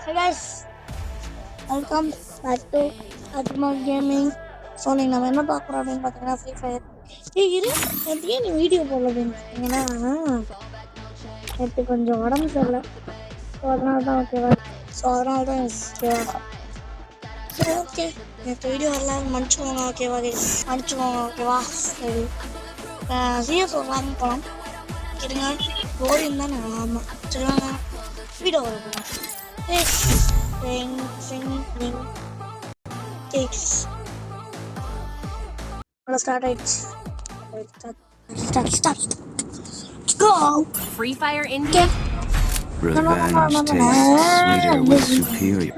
Hey guys, welcome back to Atma Gaming. So நீங்கள் நம்ம என்ன பார்க்குறோம் அப்படின்னு பார்த்தீங்கன்னா ஃப்ரீ ஃபயர். இரு நேற்று ஏன் நீ வீடியோ போடல அப்படின்னு பார்த்தீங்கன்னா நேற்று கொஞ்சம் உடம்பு சரியில்லை. ஸோ அதனால தான் ஓகேவா. சரி ஓகே, நேற்று வீடியோ வரலாம் மன்னிச்சுக்கோங்க ஓகேவா ஓகேவா. சரி சிஎஸ் வரலாம்னு போகலாம். இருங்க ஓடியும் தானே. ஆமாம் சரி வாங்க வீடியோ வர போகலாம். Start it. Start. Go. Free Fire India. Revenge tastes sweeter with superior.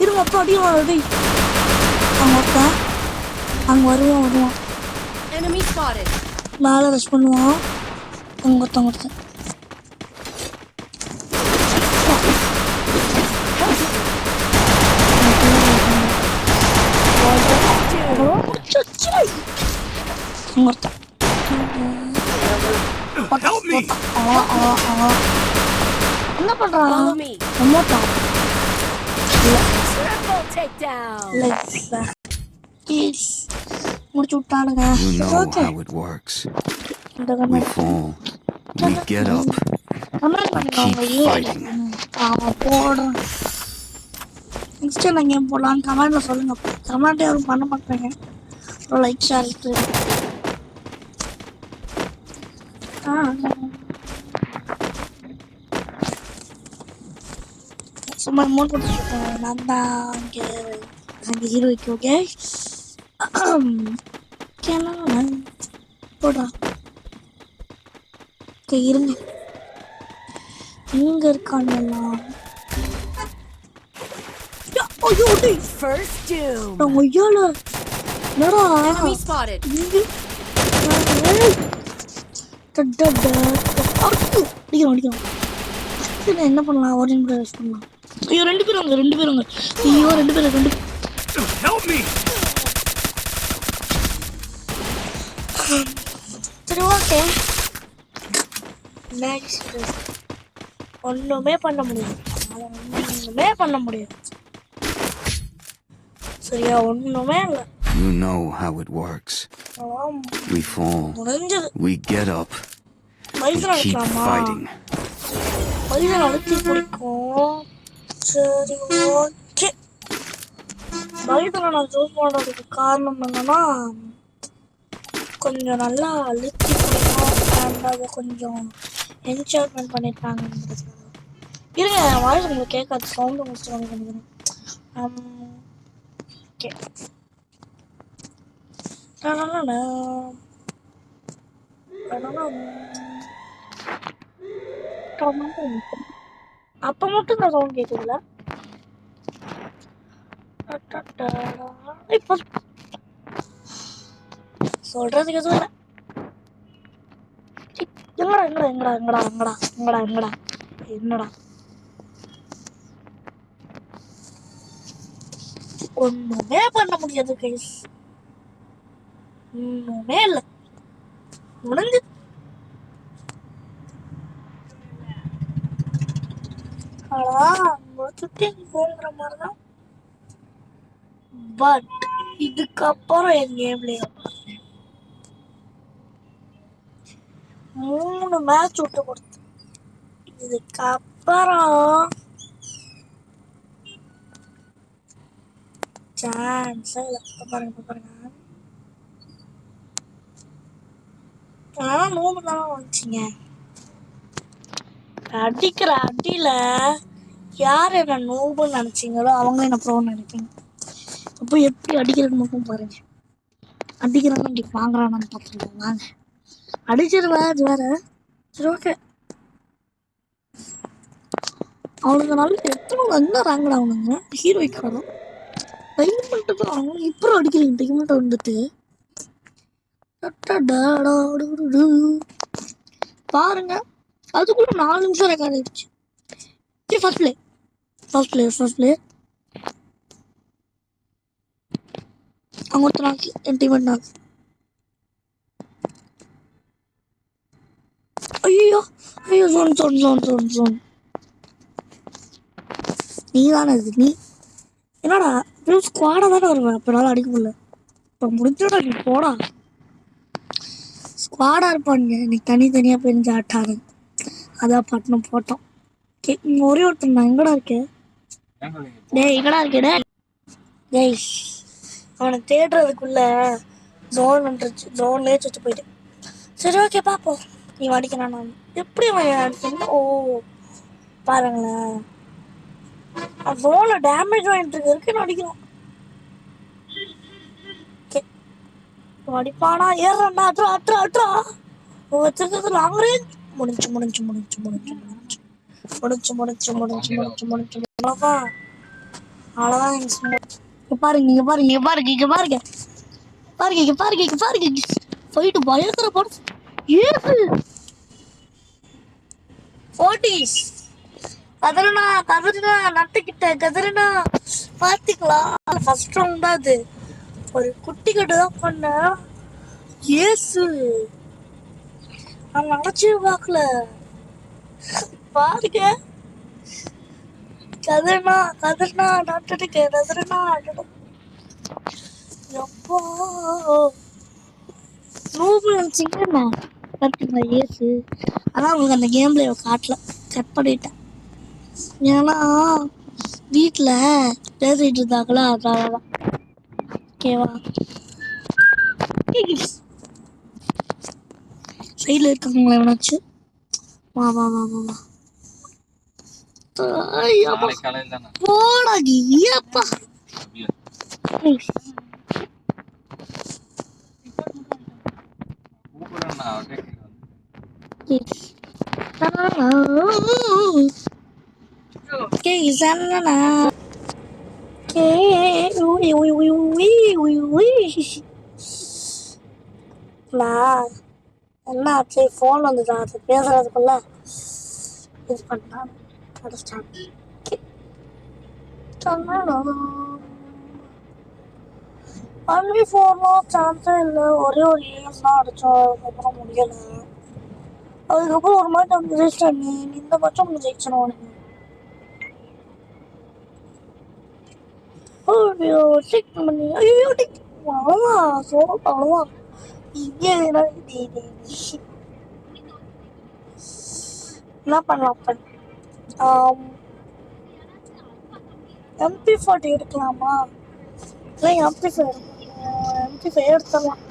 இருங்கப்பா அடி வருது. அங்க வருவான். Enemy spotted. மேலே ரஷ் பண்ணுவான். ஒருத்தன் என்ன பண்றான்? முடிச்சு விட்டானுங்க. You know how it works. We fall, we get up, we keep fighting. போடுறேன். நெக்ஸ்ட் நான் கேம் போடலான்னு கமெண்ட்ல சொல்லுங்க. கமெண்ட் யாரும் பண்ண மாட்டாங்க. லைக் ஷேர் சும்மா அமௌண்ட் கொடுத்துருக்கேன். நான் தான் அங்கே ஹீரோய்க்கு ஓகே போடுறா. ஓகே இருங்க, இங்க இருக்கானெல்லாம் என்ன பண்ணலாம்? ஒரு யூஸ் பண்ணலாம். ஐயோ ரெண்டு பேரும் ஐயோ ரெண்டு பேரும் சரி ஓகே. ஒண்ணுமே பண்ண முடியாது. சரியா? ஒண்ணுமே இல்ல. You know how it works. We fall, we get up, we keep fighting. அழுத்தி பிடிக்கும். சரி ஓகே, பைபிளை நான் சூஸ் பண்ணுறதுக்கு காரணம் என்னன்னா கொஞ்சம் நல்லா அழுத்தி பிடிக்கும் அண்ட் அதை கொஞ்சம் என்ஜாய்மெண்ட் பண்ணியிருக்காங்கன்றதுக்காக. இருங்க, வாய்ஸ் உங்களுக்கு கேட்காது, சவுண்டு முடிச்சுட்டு வந்து பண்ணிக்கிறேன். ஓகே அப்போ மட்டும் தான் சவுண்ட் கேட்குதுல்ல. இப்போ சொல்றதுக்கு எதுவும் இல்லை. என்னடா ஒண்ணுமே பண்ண முடியாது கைஸ். ஒண்ணுமே இல்லை, முடிஞ்சு. முடிச்சுட்டு போங்கிற மாதிரிதான். பட் இதுக்கப்புறம் என் கேம்ல 3 மேட்ச் விட்டு கொடுத்து இதுக்கப்புறம் சான்ஸே இல்லை. பாருங்க ஆனால் 3 தானே வந்துச்சிங்க. அடிக்கிற அடியில யார் என்ன நோபுன்னு நினைச்சிங்களோ அவங்களே என்ன ப்ரோன்னு நினைப்பீங்க. அப்போ எப்படி அடிக்கிறது மட்டும் பாருங்க. அடிக்கிறான்னு இங்கே வாங்குறான்னு பார்த்துருக்கோம். வாங்க அடிச்சிருவேன், அது வேற. சரி ஓகே, அவனுங்க நல்ல எத்தனை என்ன ரேங்கடா அவனுங்க ஹீரோய்க்காரன் டைமண்ட்டு தான். அவங்க இப்போ அடிக்கிறீங்க டைமண்ட்டை வந்துட்டு பாருங்க. அதுக்குள்ள 4 நிமிஷம் ரெக்கார்ட் ஆயிடுச்சு. ஃபர்ஸ்ட் பிளேயர் அவங்க ஒருத்தர் நாக்கு என் டீமெண்ட் நாக்கு. ஐயோ ஐயோ ஐயோ ஜோன் நீ தானே இது நீ என்னடா இப்பயும் ஸ்குவாடாக தானே வருவேன் அப்போனால அடிக்க முடியல இப்போ முடிஞ்சோடா நீ போடா ஸ்குவாடாக இருப்பானுங்க இன்னைக்கு தனித்தனியாக பிரிஞ்சு ஆட்டாது அதான் பட்டணம் போட்டோம் இங்கே ஒரே ஒருத்தர் நான் எங்கடா இருக்கேன் டேய் எங்கடா இருக்கேன் டேய் அவனை தேடுறதுக்குள்ள ஜோன் வந்துருச்சு ஜோன்லேயே சுற்றி போயிட்டு சரி ஓகே பார்ப்போம் நீ அடிக்கிறான் நான் எப்படி அவன் அடிக்கணும் ஓ பாருங்களேன் ஜோனில் டேமேஜ் வாங்கிட்டு இருக்கு அடிக்கிறான் அடிப்பானா ஏறான்டா அட்ரா வச்சிருக்கிறது லாங் ரேஞ்ச் முடிஞ்சு அவ்வளோதான் பாருங்க போயிட்டு பயங்கர படம் ஏசு 40s கதறுனா நட்டுக்கிட்ட கதறுனா பார்த்துக்கலாம் ஃபர்ஸ்ட் ரவுண்ட் தான் அது ஒரு குட்டி கட்டு தான் பண்ண ஏசு நான் நினச்சே பார்க்கல பாருங்க கதறினா நட்டுட்டு கதறினா எப்போ நினச்சிங்க பார்த்தீங்களா ஏசு ஆனால் உங்களுக்கு அந்த கேம்ல காட்டல கட் பண்ணிட்டேன் ஏன்னா வீட்டில் பேசிட்டு இருந்தாங்களா அதனால ஓகேவா சைடில் இருக்காங்களா எவனாச்சு வா போடா ஏப்பா என்னாச்சு ஃபோன் வந்துதான் அது பேசுறதுக்குள்ள இது பண்ணான் ஒன்லி ஃபோர்லாம் சான்ஸே இல்லை ஒரே ஒரு இயர்ஸ் தான் அடித்தோம் அதுக்கப்புறம் முடியலை அதுக்கப்புறம் ஒரு மாதிரி நம்ம ஜெயிச்சிட்டேன் நீ இந்த பட்சம் நம்ம ஜெயிச்சிடும் உனக்கு செக் பண்ணி ஐயோ அவ்வளோதான் சோகம் அவ்வளோதான் இங்கே என்ன பண்ணலாம் MP40 எடுக்கலாமா இல்லை MP5 எடுத்துடலாம்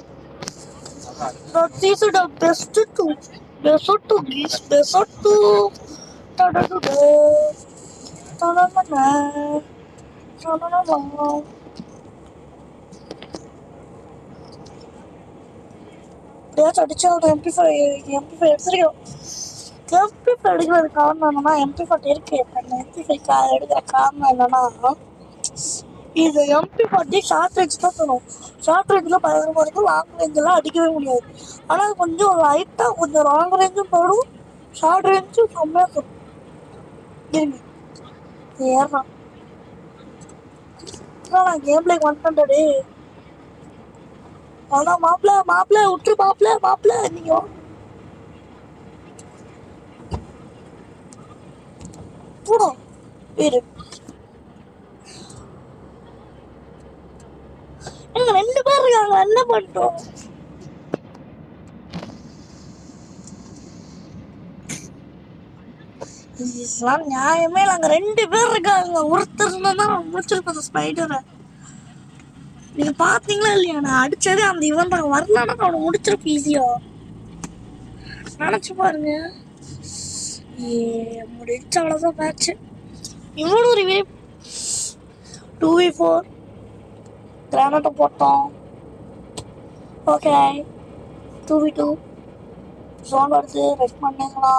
these are the best two geese best two எப்படியாச்சும் அடிச்சு அவங்க MP5 எடுத்துருக்கோம் MP5 எடுக்கிறது காரணம் என்னன்னா MP40 இருக்கு MP5 எடுக்கிற காரணம் என்னன்னா இது MP40 ஷார்ட் ரேஞ்ச் தான் தரும் ஷார்ட் ரேஞ்சில் பயங்கரமாக இருக்கும் லாங் ரேஞ்செல்லாம் அடிக்கவே முடியாது ஆனால் அது கொஞ்சம் லைட்டாக கொஞ்சம் லாங் ரேஞ்சும் போடும் ஷார்ட் ரேஞ்சும் செம்மையாக தரும் இருங்க ஏறான் நான் கேம் பிளே வந்துட்டேன்டே ஆனால் மாப்பிள்ள விட்டுரு மாப்பிள்ள நீங்கள் போடும் பேரு எங்க 2 பேர் இருக்காங்க என்ன பண்ணிட்டோம் நியாயமே இல்லை அங்க 2 பேர் இருக்காங்க ஒருத்தர் தான் முடிச்சிருக்கோம் ஸ்பைடரை நீங்க பாத்தீங்களா இல்லையா நான் அடிச்சதே அந்த இவன் தான் வரலன்னா அவனை முடிச்சிருப்பேன் ஈஸியா நினைச்சு பாருங்க முடிச்ச அவ்வளவுதான் மேட்ச் இவனும் ஒரு 2v4 கிரானட்டை போட்டோம் ஓகே 2v2 ஜோன் வருது ரெஸ்ட் பண்ணீங்களா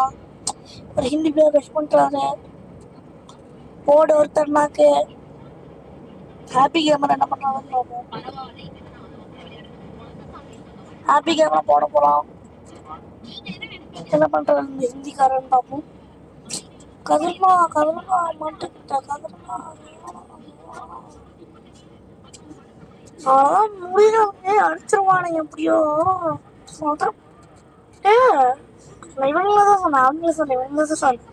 ஒரு ஹிந்தி பிளேயர் ரெஸ்ட் பண்ணுறாரு போர்டு ஒருத்தர்னாக்கு ஹாப்பி கேமரா என்ன பண்ணுறாங்க ஹாப்பி கேமரா போட போகிறோம் என்ன பண்ணுறது இந்த ஹிந்திக்காரன் பார்ப்போம் கதர்னா மாட்டுக்கிட்ட கதர்னா அவ்வளோதான் முடியலவங்க அடிச்சிருவானுங்க எப்படியோ சொல்கிறேன் நான் இவங்கள தான் சொன்னேன், அவங்கள சொன்னேன், இவங்கள தான் சொன்னேன்.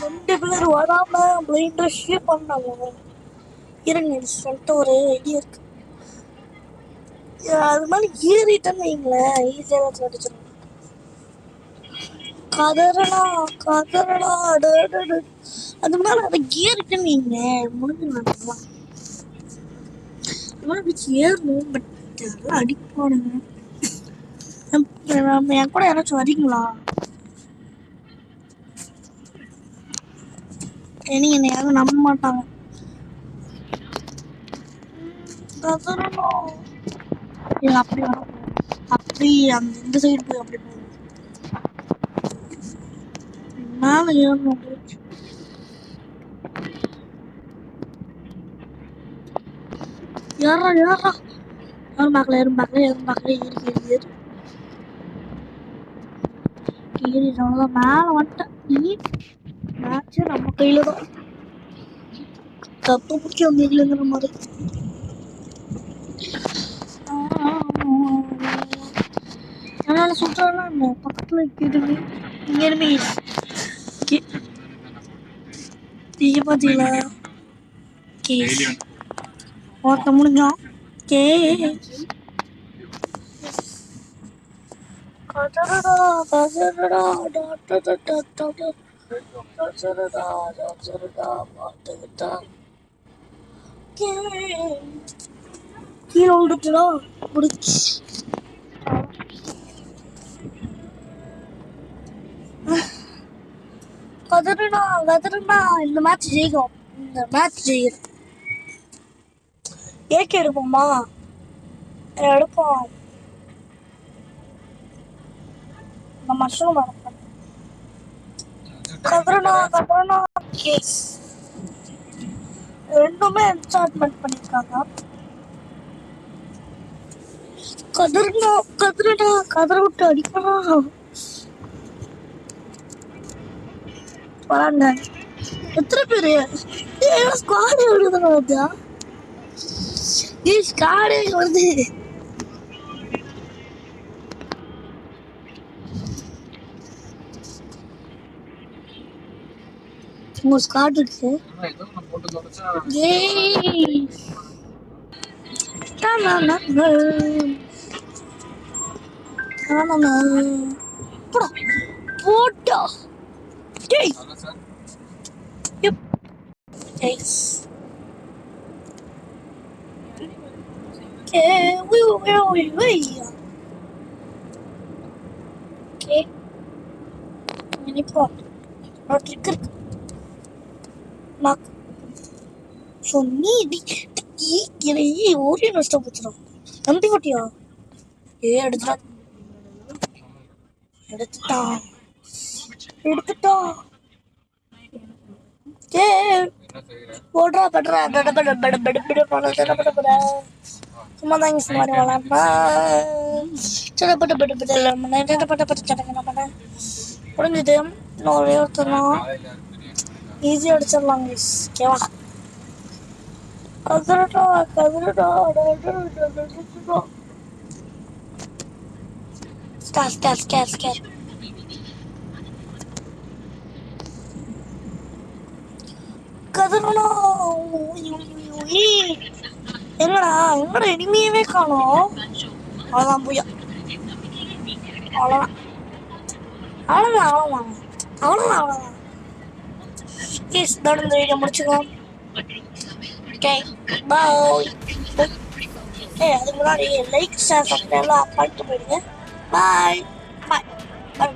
ரெண்டு பேர் வராம பிளைண்டா ஷேப் பண்ணாங்க. இருங்க சொல்லிட்டு ஒரு ஐடியா இருக்கு. அது மாதிரி ஏறிட்டேன்னு வைங்களேன், ஈஸியாக அடிச்சிடும். கதறடா கதறடா அது மேல அதை ஏறிட்டேன்னு வைங்க முடிஞ்சுக்கலாம். ஏறணும் பட் அதெல்லாம் அடிப்பானுங்க. என் கூட யாராச்சும் வரீங்களா? என்னை யாரும் நம்ப மாட்டாங்க. அப்படி வரும், அப்படி அந்த இந்த சைடு போய் அப்படி போகும். மேல ஏறணும். ஏறா ஏறா ஏறும் பார்க்கல ஏறி அவ்வளோதான். மேலே வந்துட்டேன். மேட்ச்சு நம்ம கையில தான். தப்பு பிடிச்சி அவங்க இல்லைங்கிற மாதிரி. அதனால சுற்றாலாம் இல்லை பக்கத்தில் கேட்டுமே இங்கேயுமே நீங்க பார்த்தீங்களா? கேஸ் ஒருத்த முடிஞ்சோம். கே கதறடா கதறடா கதறடா கதறடா பார்த்துக்கிட்டா கீழே விழுந்துட்டுடா முடிச்சு. கதறடா கதறடா. இந்த மேட்ச் ஜெயிக்கும். இந்த மேட்ச் ஜெயிக்கும். ஏகே எடுப்போமா? எடுப்போம். இந்த மஷ்ரூம் எடுப்போம். கதறடா கேஸ் ரெண்டுமே என்சார்ட்மெண்ட் பண்ணியிருக்காங்க. கதறடா கதற விட்டு அடிக்கணும். வராங்க எத்தனை பேரு? ஸ்குவாடே வருதுங்க. வருதா? ஸ்குவாடே வருது. உங்க ஸ்குவாட் இருக்கு. போட்டா ஒரே நஷ்டம் போச்சுடும். நம்பி போட்டியா? எடுத்துட்டான் போடுறா படுறா சும்மா தான் இங்கே மாதிரி விளாட்னா முடிஞ்சது. இன்னும் ஒரே ஒருத்தர் தான் ஈஸியாக அடிச்சிடலாம். ஓகேவா? கதறடா கதறடா ஸ்கேர் கதறடா. எங்கடா இனிமையவே காணோம். அவ்வளோதான் புயா. அவ்வளோதான். கேஸ் தான் இந்த வீடியோ முடிச்சுக்கலாம். Okay bye. அதுக்கு முன்னாடி லைக் ஷேர் சப்ஸ்கிரைப் எல்லாம் பண்ணிட்டு போயிடுங்க. பாய் பாய் பாய்.